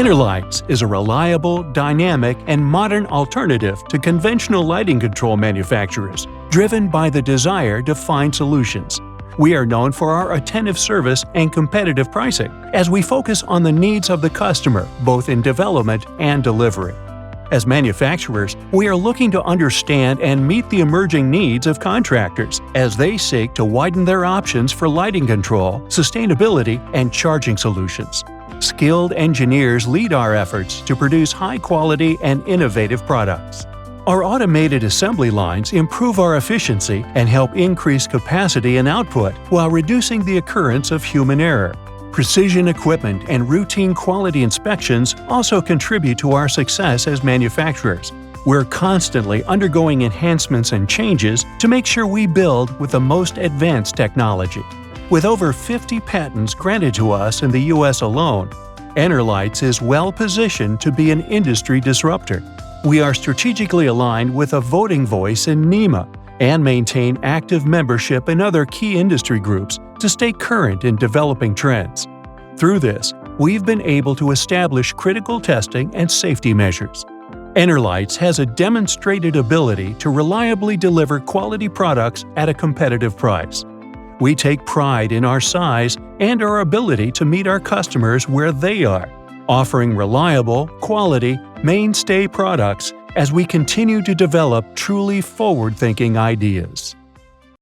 Enerlites is a reliable, dynamic, and modern alternative to conventional lighting control manufacturers, driven by the desire to find solutions. We are known for our attentive service and competitive pricing, as we focus on the needs of the customer both in development and delivery. As manufacturers, we are looking to understand and meet the emerging needs of contractors as they seek to widen their options for lighting control, sustainability, and charging solutions. Skilled engineers lead our efforts to produce high-quality and innovative products. Our automated assembly lines improve our efficiency and help increase capacity and output while reducing the occurrence of human error. Precision equipment and routine quality inspections also contribute to our success as manufacturers. We're constantly undergoing enhancements and changes to make sure we build with the most advanced technology. With over 50 patents granted to us in the U.S. alone, Enerlites is well-positioned to be an industry disruptor. We are strategically aligned with a voting voice in NEMA and maintain active membership in other key industry groups to stay current in developing trends. Through this, we've been able to establish critical testing and safety measures. Enerlites has a demonstrated ability to reliably deliver quality products at a competitive price. We take pride in our size and our ability to meet our customers where they are, offering reliable, quality, mainstay products as we continue to develop truly forward-thinking ideas.